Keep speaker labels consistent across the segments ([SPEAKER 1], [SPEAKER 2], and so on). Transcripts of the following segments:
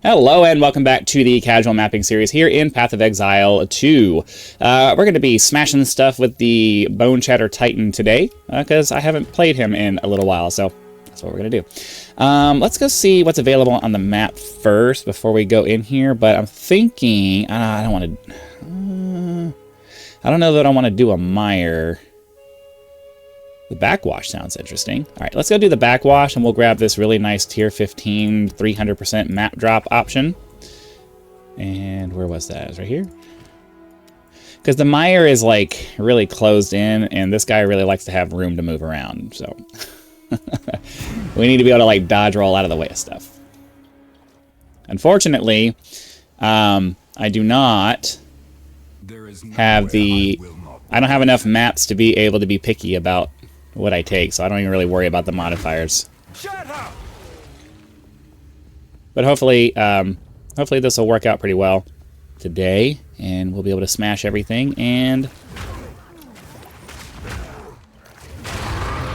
[SPEAKER 1] Hello and welcome back to the casual mapping series here in Path of Exile 2. We're going to be smashing stuff with the Bone Shatter Titan today, because I haven't played him in a little while, so that's what we're going to do. Let's go see what's available on the map first before we go in here, but I'm thinking, I don't want to, I don't know that I want to do a mire. The backwash sounds interesting. All right, let's go do the backwash, and we'll grab this really nice tier 15 300% map drop option. And where was that? It was right here. Because the mire is like really closed in, and this guy really likes to have room to move around. So we need to be able to like dodge roll out of the way of stuff. Unfortunately, I do not have the. I don't have enough maps to be able to be picky about what I take, so I don't even really worry about the modifiers. But hopefully, hopefully this will work out pretty well today, and we'll be able to smash everything and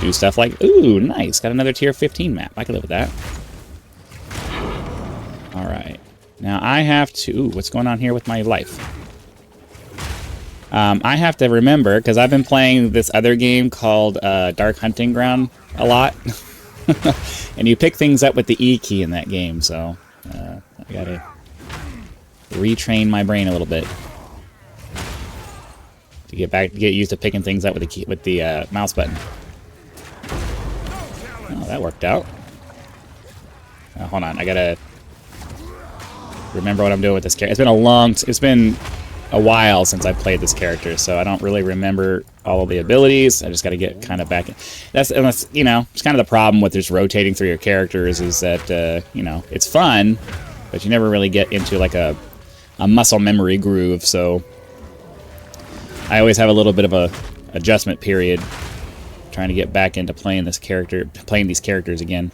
[SPEAKER 1] do stuff like, ooh, nice, got another tier 15 map. I can live with that. All right, now I have to. Ooh, what's going on here with my life? I have to remember, because I've been playing this other game called Dark Hunting Ground a lot. And you pick things up with the E key in that game, so I gotta retrain my brain a little bit to get used to picking things up with the key, with the mouse button. Oh, that worked out. Hold on, I gotta remember what I'm doing with this character. It's been a while since I played this character, so I don't really remember all of the abilities. I just got to get kind of back in. That's you know, it's kind of the problem with just rotating through your characters, is that you know, it's fun, but you never really get into like a muscle memory groove. So I always have a little bit of a adjustment period trying to get back into playing these characters again.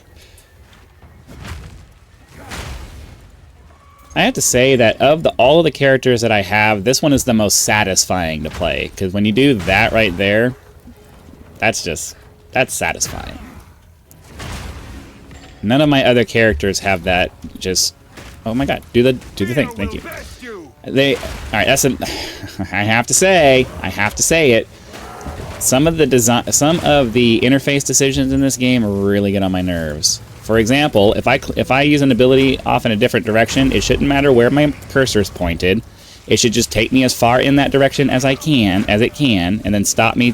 [SPEAKER 1] I have to say that of all of the characters that I have, this one is the most satisfying to play. Because when you do that right there, that's satisfying. None of my other characters have that. Just, oh my god, do the thing. Thank you. All right, that's an. I have to say it. Some of the interface decisions in this game really get on my nerves. For example, if I use an ability off in a different direction, it shouldn't matter where my cursor is pointed. It should just take me as far in that direction as it can, and then stop me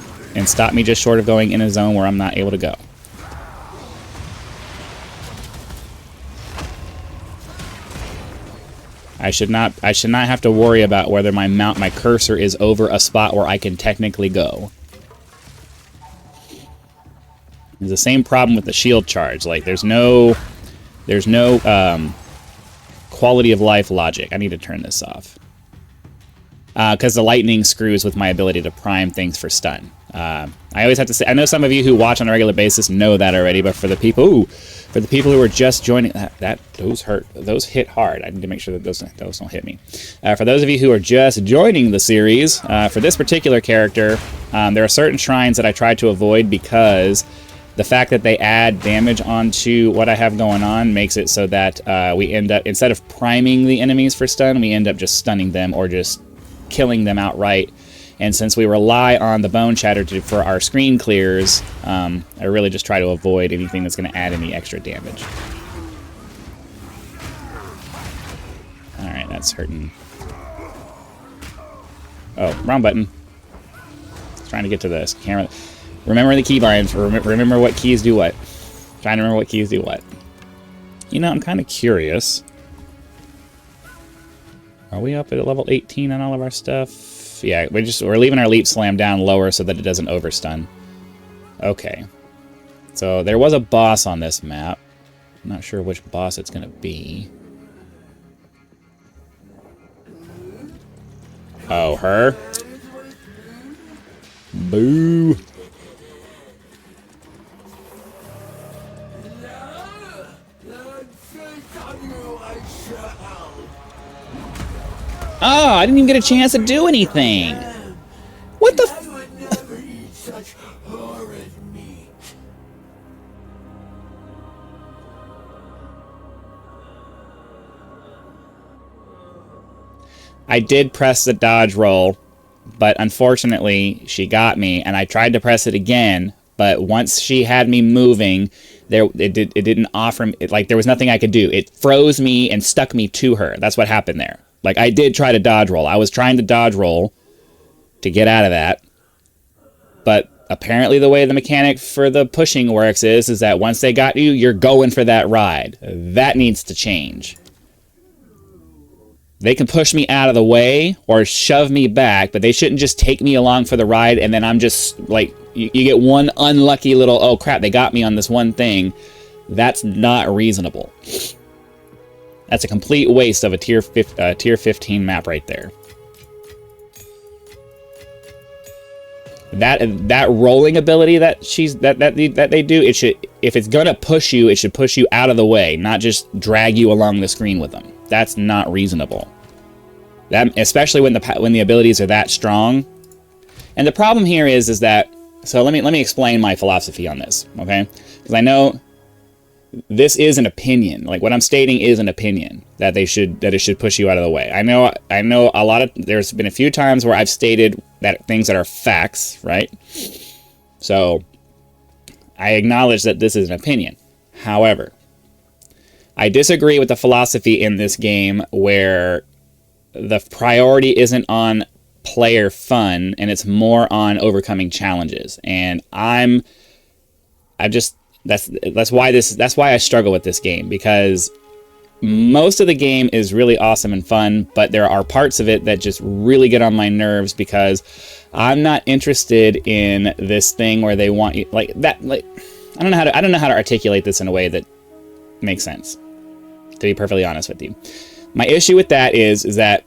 [SPEAKER 1] just short of going in a zone where I'm not able to go. I should not have to worry about whether my cursor is over a spot where I can technically go. There's the same problem with the shield charge. Like, there's no quality of life logic. I need to turn this off. Because the lightning screws with my ability to prime things for stun. I always have to say, I know some of you who watch on a regular basis know that already, but for the people who are just joining, those hit hard. I need to make sure that those don't hit me. For those of you who are just joining the series, for this particular character, there are certain shrines that I try to avoid because the fact that they add damage onto what I have going on makes it so that we end up, instead of priming the enemies for stun, we end up just stunning them or just killing them outright. And since we rely on the Bone Shatter for our screen clears, I really just try to avoid anything that's going to add any extra damage. Alright, that's hurting. Oh, wrong button. Trying to get to this camera. Remember the keybinds. Remember what keys do what. Trying to remember what keys do what. You know, I'm kind of curious. Are we up at level 18 on all of our stuff? Yeah, we're leaving our leap slam down lower so that it doesn't overstun. Okay. So there was a boss on this map. I'm not sure which boss it's going to be. Oh, her? Boo. Oh, I didn't even get a chance to do anything. What the f— I did press the dodge roll, but unfortunately she got me, and I tried to press it again, but once she had me moving, it didn't offer me, like there was nothing I could do. It froze me and stuck me to her. That's what happened there. Like, I did try to dodge roll. I was trying to dodge roll to get out of that, but apparently the way the mechanic for the pushing works is that once they got you, you're going for that ride. That needs to change. They can push me out of the way or shove me back, but they shouldn't just take me along for the ride and then I'm just, like, you get one unlucky little, oh crap, they got me on this one thing. That's not reasonable. That's a complete waste of a tier 15 map right there. That rolling ability that they do, it should, if it's gonna push you, it should push you out of the way, not just drag you along the screen with them. That's not reasonable. That, especially when the abilities are that strong. And the problem here is that, so let me explain my philosophy on this, okay? Because I know this is an opinion. Like, what I'm stating is an opinion that it should push you out of the way. I know a lot of, there's been a few times where I've stated that things that are facts, right? So I acknowledge that this is an opinion. However, I disagree with the philosophy in this game where the priority isn't on player fun and it's more on overcoming challenges. And that's why I struggle with this game, because most of the game is really awesome and fun, but there are parts of it that just really get on my nerves because I'm not interested in this thing where they want you like that. Like, I don't know how to articulate this in a way that makes sense, to be perfectly honest with you. My issue with that is that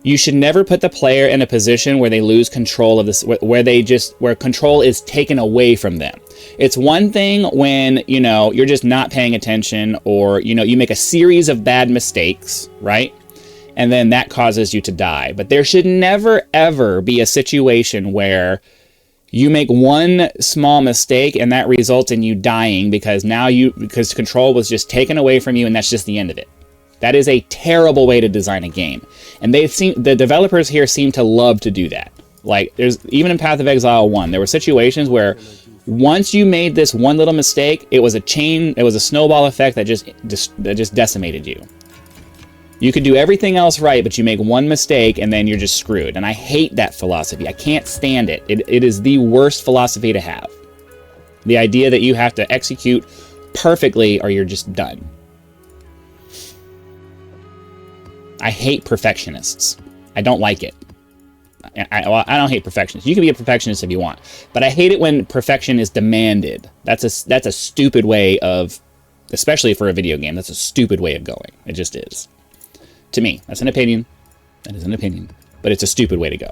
[SPEAKER 1] you should never put the player in a position where they lose control of this, where control is taken away from them. It's one thing when, you're just not paying attention, or, you make a series of bad mistakes, right? And then that causes you to die. But there should never, ever be a situation where you make one small mistake and that results in you dying because control was just taken away from you and that's just the end of it. That is a terrible way to design a game. And the developers here seem to love to do that. Like, even in Path of Exile 1, there were situations where once you made this one little mistake, it was a snowball effect that just decimated you. You could do everything else right, but you make one mistake and then you're just screwed. And I hate that philosophy. I can't stand it. It is the worst philosophy to have. The idea that you have to execute perfectly or you're just done. I hate perfectionists. I don't like it. I don't hate perfectionists. You can be a perfectionist if you want, but I hate it when perfection is demanded. That's a stupid way of, especially for a video game, that's a stupid way of going. It just is. To me, that's an opinion. That is an opinion, but it's a stupid way to go.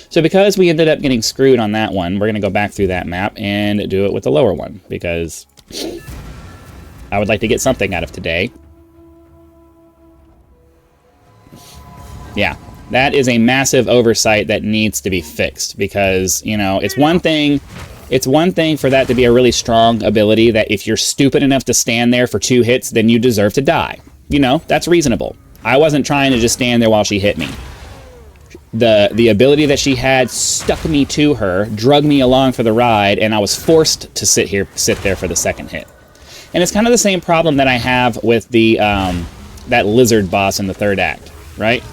[SPEAKER 1] So because we ended up getting screwed on that one, we're going to go back through that map and do it with the lower one, because I would like to get something out of today. Yeah, that is a massive oversight that needs to be fixed, because, it's one thing for that to be a really strong ability that if you're stupid enough to stand there for 2 hits, then you deserve to die. That's reasonable. I wasn't trying to just stand there while she hit me. The ability that she had stuck me to her, drug me along for the ride, and I was forced to sit there for the second hit. And it's kind of the same problem that I have with the that lizard boss in the third act, right?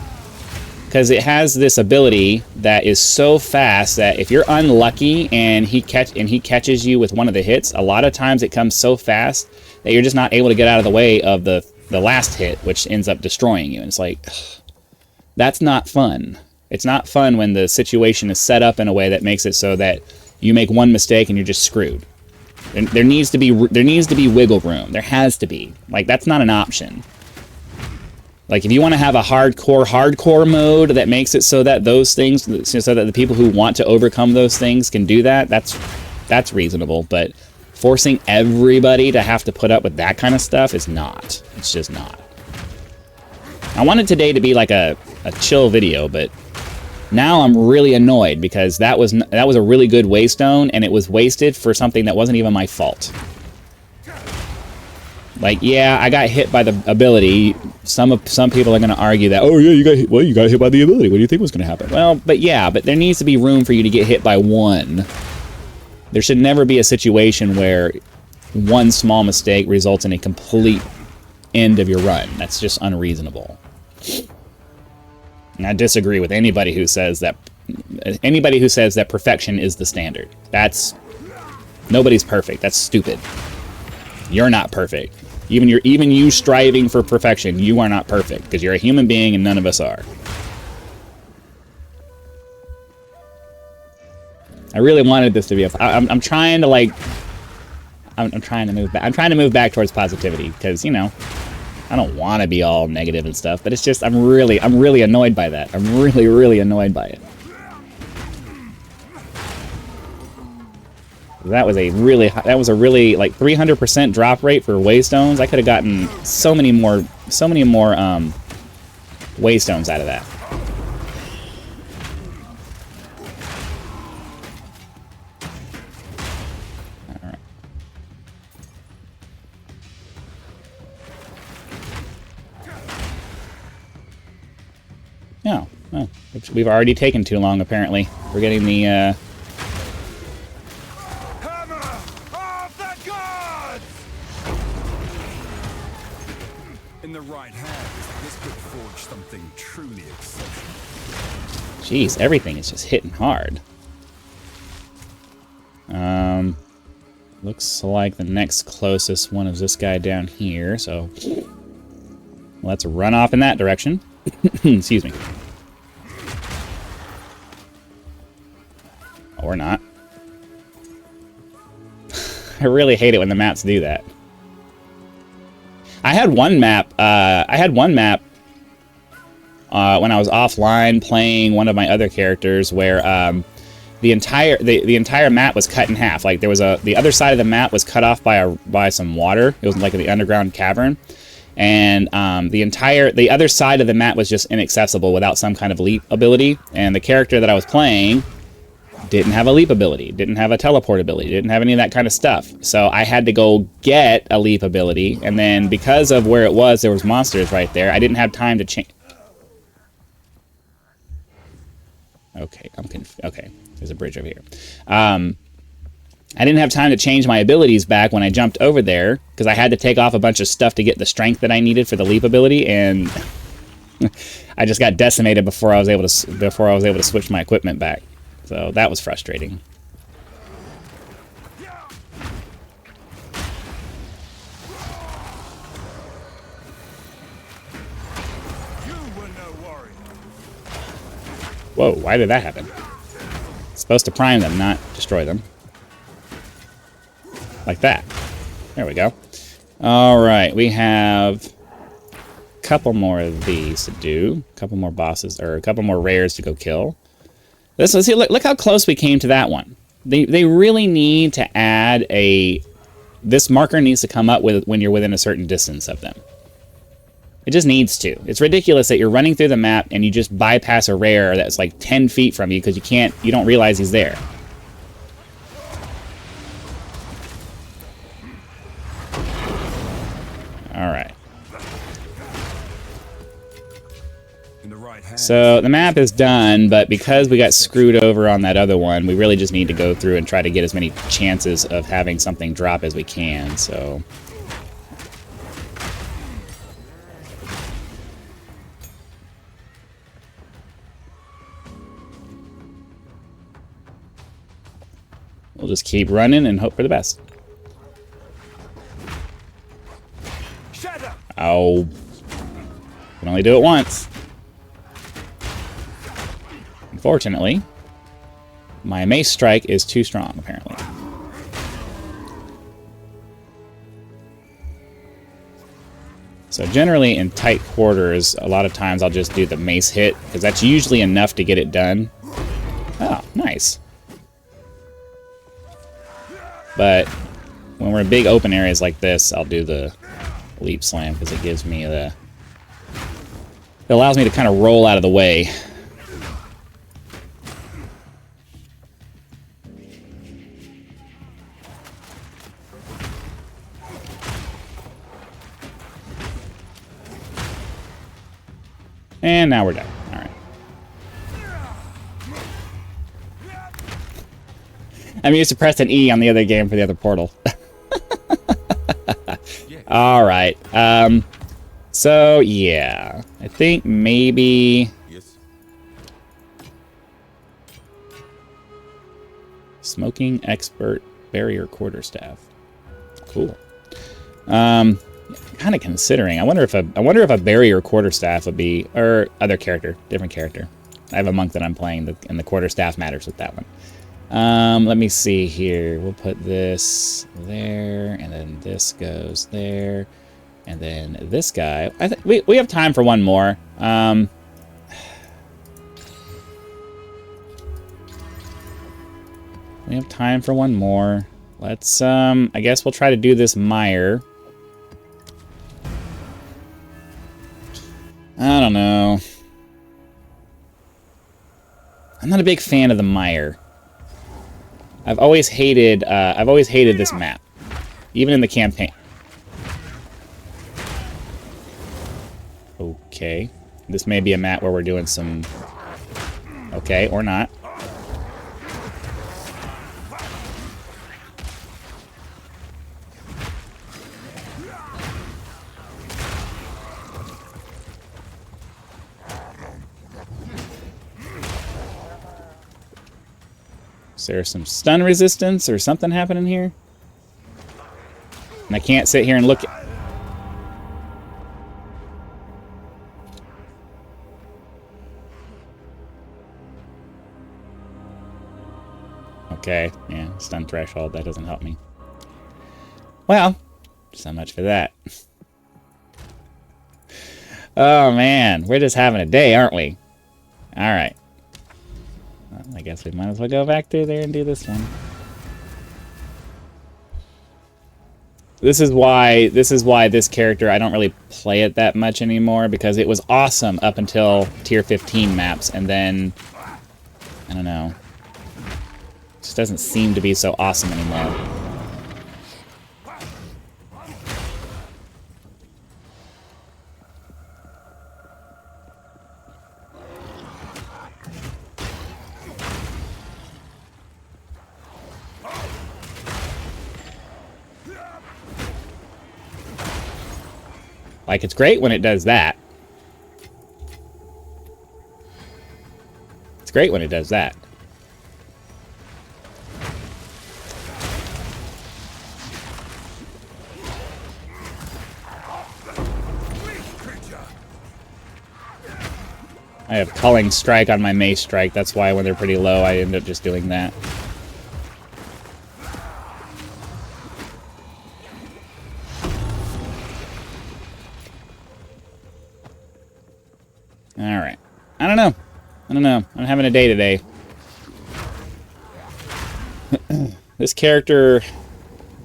[SPEAKER 1] Because it has this ability that is so fast that if you're unlucky and he catches you with one of the hits, a lot of times it comes so fast that you're just not able to get out of the way of the last hit, which ends up destroying you. And it's like, that's not fun. It's not fun when the situation is set up in a way that makes it so that you make one mistake and you're just screwed. There needs to be wiggle room. There has to be. Like, that's not an option. Like, if you want to have a hardcore mode that makes it so that those things, so that the people who want to overcome those things can do that, that's reasonable. But forcing everybody to have to put up with that kind of stuff is not. It's just not. I wanted today to be like a chill video, but now I'm really annoyed because that was a really good waystone, and it was wasted for something that wasn't even my fault. Like, yeah, I got hit by the ability, some people are going to argue that, oh yeah, you got hit by the ability. What do you think was going to happen? Well, but there needs to be room for you to get hit by one. There should never be a situation where one small mistake results in a complete end of your run. That's just unreasonable. And I disagree with anybody who says that perfection is the standard. Nobody's perfect. That's stupid. You're not perfect. Even you striving for perfection, you are not perfect because you're a human being and none of us are. I really wanted this to be I'm trying to like I'm trying to move back. I'm trying to move back towards positivity because, you know, I don't want to be all negative and stuff, but it's just I'm really annoyed by that. I'm really annoyed by it. That was a really like 300% drop rate for waystones. I could have gotten so many more waystones out of that. All right. No, oh, we've already taken too long apparently. We're getting the
[SPEAKER 2] in the right hands, this could forge something truly exceptional.
[SPEAKER 1] Jeez, everything is just hitting hard. Looks like the next closest one is this guy down here, so let's run off in that direction. Excuse me. Or not. I really hate it when the maps do that. I had one map when I was offline playing one of my other characters where the entire map was cut in half. Like there was the other side of the map was cut off by some water. It was like the underground cavern, and the other side of the map was just inaccessible without some kind of leap ability. And the character that I was playing didn't have a leap ability, didn't have a teleport ability, didn't have any of that kind of stuff. So I had to go get a leap ability, and then because of where it was, there was monsters right there. I didn't have time to change. Okay, okay, there's a bridge over here. I didn't have time to change my abilities back when I jumped over there because I had to take off a bunch of stuff to get the strength that I needed for the leap ability, and I just got decimated before I was able to switch my equipment back. So that was frustrating. Whoa, why did that happen? It's supposed to prime them, not destroy them. Like that. There we go. Alright, we have a couple more of these to do. A couple more bosses, or a couple more rares to go kill. Let's see, look how close we came to that one. They really need to add this marker needs to come up with when you're within a certain distance of them. It just needs to. It's ridiculous that you're running through the map and you just bypass a rare that's like 10 feet from you because you don't realize he's there. All right. So the map is done, but because we got screwed over on that other one, we really just need to go through and try to get as many chances of having something drop as we can, so... We'll just keep running and hope for the best. Oh. Can only do it once. Unfortunately, my mace strike is too strong, apparently. So generally in tight quarters, a lot of times I'll just do the mace hit, because that's usually enough to get it done. Oh, nice. But when we're in big open areas like this, I'll do the leap slam, because it gives me the... It allows me to kind of roll out of the way. And now we're done. All right. I'm used to pressing E on the other game for the other portal. All right. So, yeah. I think maybe...
[SPEAKER 2] Yes.
[SPEAKER 1] Smoking expert barrier quarterstaff. Cool. Kind of considering. I wonder if a barrier quarterstaff would be, or other character, different character. I have a monk that I'm playing, and the quarterstaff matters with that one. Let me see here. We'll put this there, and then this goes there, and then this guy. I think we have time for one more. We have time for one more. Let's, I guess we'll try to do this mire. I don't know. I'm not a big fan of the mire. I've always hated this map, even in the campaign. Okay, this may be a map where we're doing some. Okay, or not. Is there some stun resistance or something happening here? And I can't sit here and look at... Okay, yeah, stun threshold, that doesn't help me. Well, so much for that. Oh man, we're just having a day, aren't we? Alright. Well, I guess we might as well go back through there and do this one. This is why this character, I don't really play it that much anymore, because it was awesome up until tier 15 maps, and then, I don't know, it just doesn't seem to be so awesome anymore. Like, it's great when it does that. It's great when it does that. I have Culling Strike on my Mace Strike. That's why when they're pretty low, I end up just doing that. Alright. I don't know. I'm having a day today. This character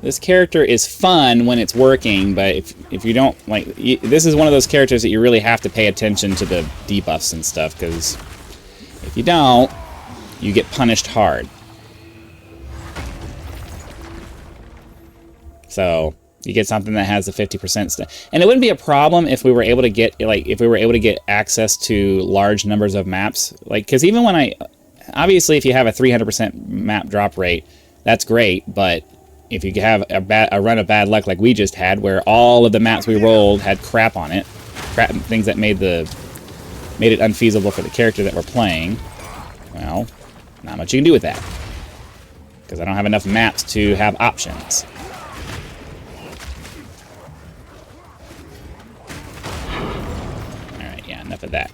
[SPEAKER 1] is fun when it's working, but if you don't, like, this is one of those characters that you really have to pay attention to the debuffs and stuff, because if you don't, you get punished hard. So you get something that has the 50% stuff, and it wouldn't be a problem if we were able to get access to large numbers of maps, like, because even when obviously if you have a 300% map drop rate, that's great, but if you have a run of bad luck like we just had, where all of the maps we rolled had crap on it, things that made it unfeasible for the character that we're playing, well, not much you can do with that, because I don't have enough maps to have options. Alright, yeah, enough of that.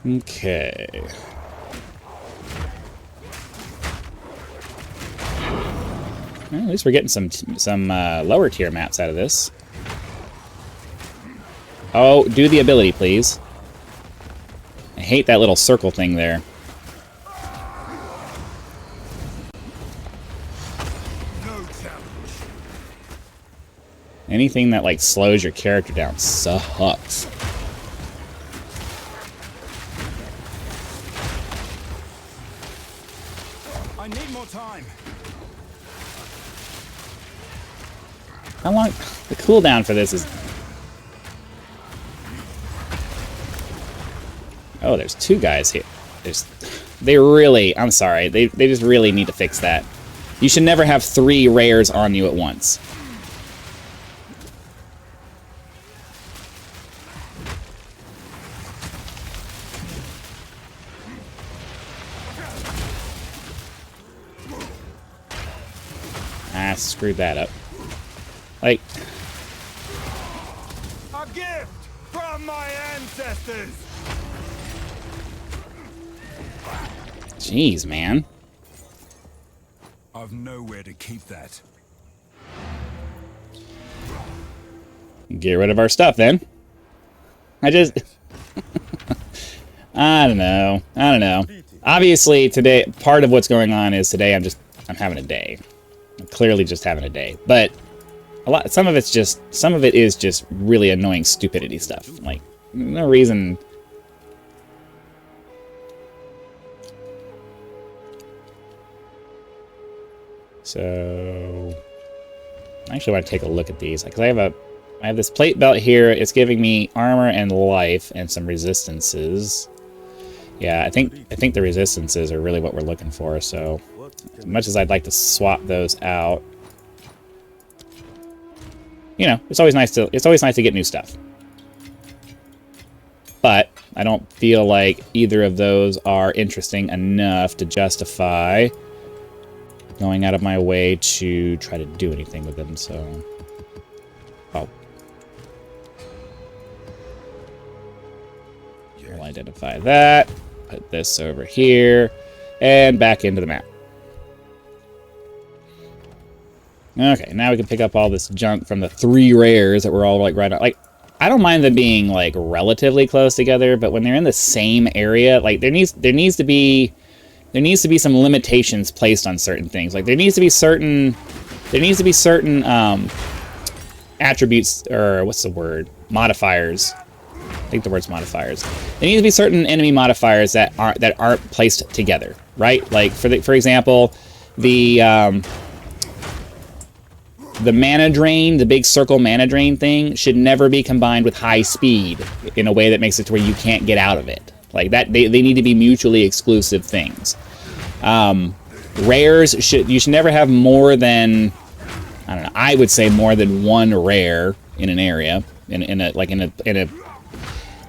[SPEAKER 1] Okay. Well, at least we're getting some lower tier maps out of this. Oh, do the ability, please. I hate that little circle thing there. Anything that, like, slows your character down sucks.
[SPEAKER 2] I need more time.
[SPEAKER 1] How long? The cooldown for this is... Oh, there's 2 guys here. They really... I'm sorry. They just really need to fix that. You should never have 3 rares on you at once. Ah, screwed that up. Like...
[SPEAKER 2] A gift from my ancestors.
[SPEAKER 1] Jeez, man.
[SPEAKER 2] I've nowhere to keep that.
[SPEAKER 1] Get rid of our stuff, then. I just... I don't know. Obviously, today, part of what's going on is today I'm having a day. I'm clearly just having a day. But some of it is just really annoying stupidity stuff. Like, no reason... So, I actually want to take a look at these, because I have this plate belt here. It's giving me armor and life and some resistances. Yeah, I think the resistances are really what we're looking for. So, as much as I'd like to swap those out, you know, it's always nice to get new stuff. But I don't feel like either of those are interesting enough to justify going out of my way to try to do anything with them, so... Oh. We'll identify that. Put this over here. And back into the map. Okay, now we can pick up all this junk from the 3 rares that we're all, like, right on. Like, I don't mind them being, like, relatively close together, but when they're in the same area, like, there needs to be some limitations placed on certain things. Like there needs to be certain attributes, or what's the word? Modifiers. I think the word's modifiers. There need to be certain enemy modifiers that aren't placed together, right? Like for example, the mana drain, the big circle mana drain thing should never be combined with high speed in a way that makes it to where you can't get out of it. Like that, they need to be mutually exclusive things. Rares you should never have more than, I don't know, I would say more than 1 rare in an area. There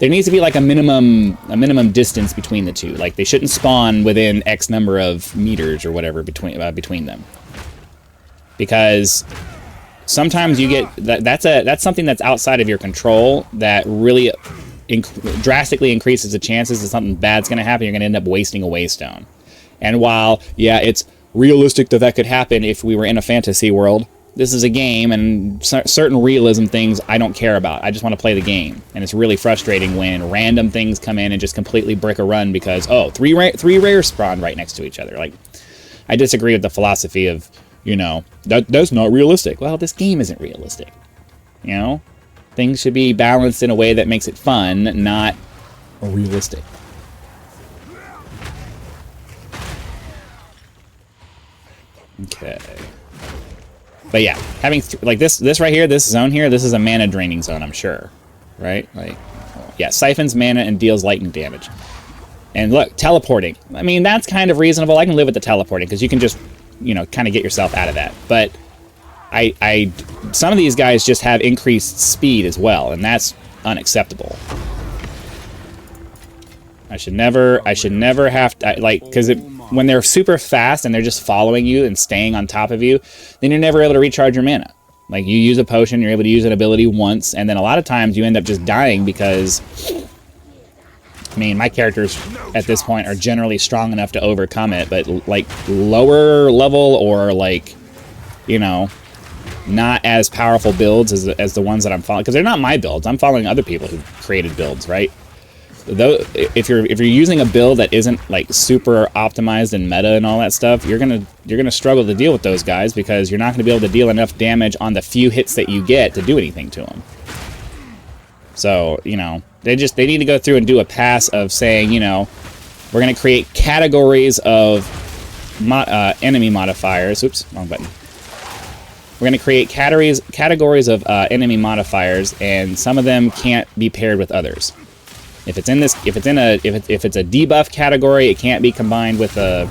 [SPEAKER 1] needs to be like a minimum distance between the two. Like they shouldn't spawn within X number of meters or whatever between them. Because sometimes you get that's something that's outside of your control that really drastically increases the chances that something bad's going to happen. You're going to end up wasting a waystone. And while, yeah, it's realistic that could happen if we were in a fantasy world, this is a game, and certain realism things I don't care about. I just want to play the game. And it's really frustrating when random things come in and just completely brick a run because, oh, three rares spawn right next to each other. Like, I disagree with the philosophy of, you know, that's not realistic. Well, this game isn't realistic. You know? Things should be balanced in a way that makes it fun, not realistic. Okay. But yeah, having like this right here, this zone here, this is a mana draining zone, I'm sure. Right? Like, yeah, siphons mana and deals lightning damage. And look, teleporting. I mean, that's kind of reasonable. I can live with the teleporting because you can just, you know, kind of get yourself out of that. But some of these guys just have increased speed as well, and that's unacceptable. I should never have to, like, because when they're super fast and they're just following you and staying on top of you, then you're never able to recharge your mana. Like, you use a potion, you're able to use an ability once, and then a lot of times you end up just dying because, I mean, my characters at this point are generally strong enough to overcome it, but, like, lower level or, like, you know, not as powerful builds as the ones that I'm following, because they're not my builds. I'm following other people who've created builds, right? Though, if you're using a build that isn't like super optimized and meta and all that stuff, you're gonna struggle to deal with those guys because you're not gonna be able to deal enough damage on the few hits that you get to do anything to them. So, you know, they need to go through and do a pass of saying, you know, we're gonna create categories of enemy modifiers. Oops, wrong button. we're going to create categories of enemy modifiers, and some of them can't be paired with others. If it's a debuff category, it can't be combined with the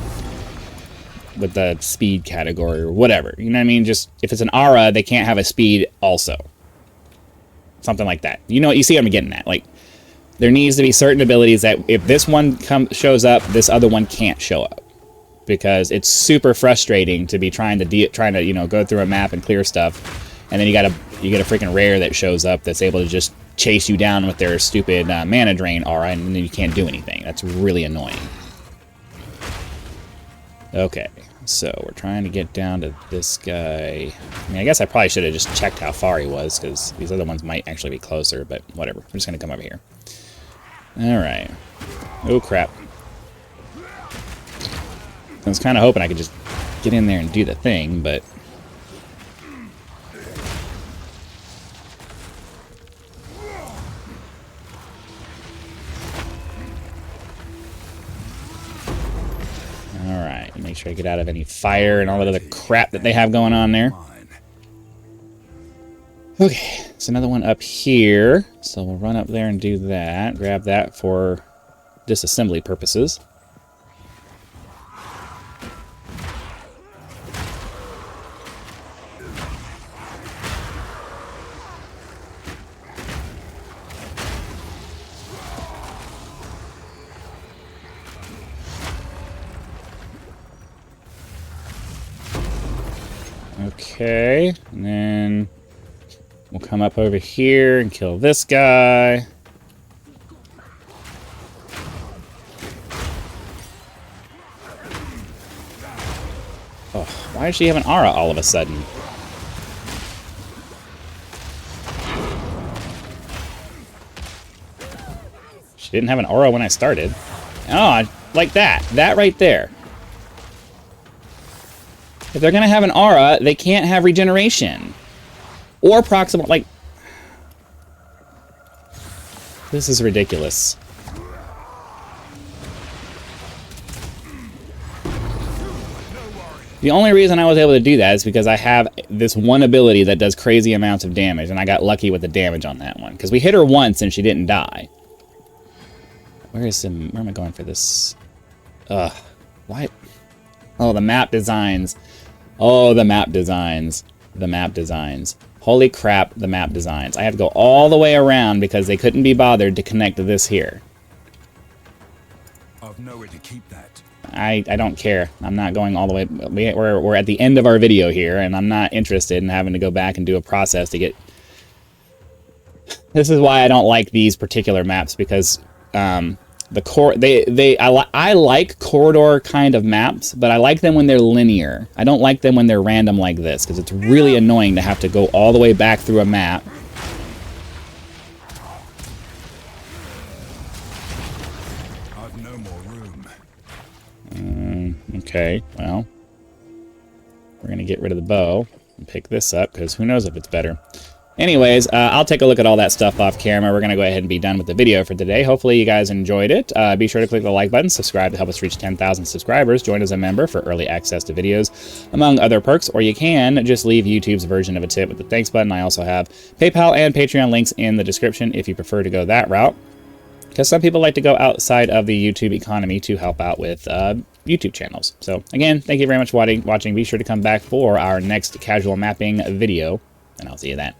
[SPEAKER 1] speed category or whatever. You know what I mean? Just if it's an aura, they can't have a speed also. Something like that. You know what? You see what I'm getting at? Like, there needs to be certain abilities that if this one shows up, this other one can't show up, because it's super frustrating to be trying to go through a map and clear stuff, and then you get a freaking rare that shows up that's able to just chase you down with their stupid mana drain aura, and then you can't do anything. That's really annoying. Okay, so we're trying to get down to this guy. I mean, I guess I probably should have just checked how far he was, because these other ones might actually be closer, but whatever. I'm just going to come over here. Alright. Oh, crap. I was kind of hoping I could just get in there and do the thing, but... Alright, make sure I get out of any fire and all that other crap that they have going on there. Okay, it's another one up here, so we'll run up there and do that. Grab that for disassembly purposes. Okay, and then we'll come up over here and kill this guy. Oh, why does she have an aura all of a sudden? She didn't have an aura when I started. Oh, like that. That right there. If they're going to have an aura, they can't have regeneration. Or proximal, like... This is ridiculous. The only reason I was able to do that is because I have this one ability that does crazy amounts of damage, and I got lucky with the damage on that one. Because we hit her once and she didn't die. Where am I going for this? Why? Oh, the map designs. Oh, the map designs. The map designs. Holy crap, the map designs. I have to go all the way around because they couldn't be bothered to connect to this here.
[SPEAKER 2] I've nowhere to keep that.
[SPEAKER 1] I don't care. I'm not going all the way. We're at the end of our video here, and I'm not interested in having to go back and do a process to get... This is why I don't like these particular maps, because... I like corridor kind of maps, but I like them when they're linear. I don't like them when they're random like this, because it's really annoying to have to go all the way back through a map.
[SPEAKER 2] I've no more room.
[SPEAKER 1] Okay, well, we're gonna get rid of the bow and pick this up, because who knows if it's better. Anyways, I'll take a look at all that stuff off camera. We're going to go ahead and be done with the video for today. Hopefully you guys enjoyed it. Be sure to click the like button, subscribe to help us reach 10,000 subscribers, join as a member for early access to videos, among other perks, or you can just leave YouTube's version of a tip with the thanks button. I also have PayPal and Patreon links in the description if you prefer to go that route, because some people like to go outside of the YouTube economy to help out with YouTube channels. So again, thank you very much for watching. Be sure to come back for our next casual mapping video, and I'll see you then.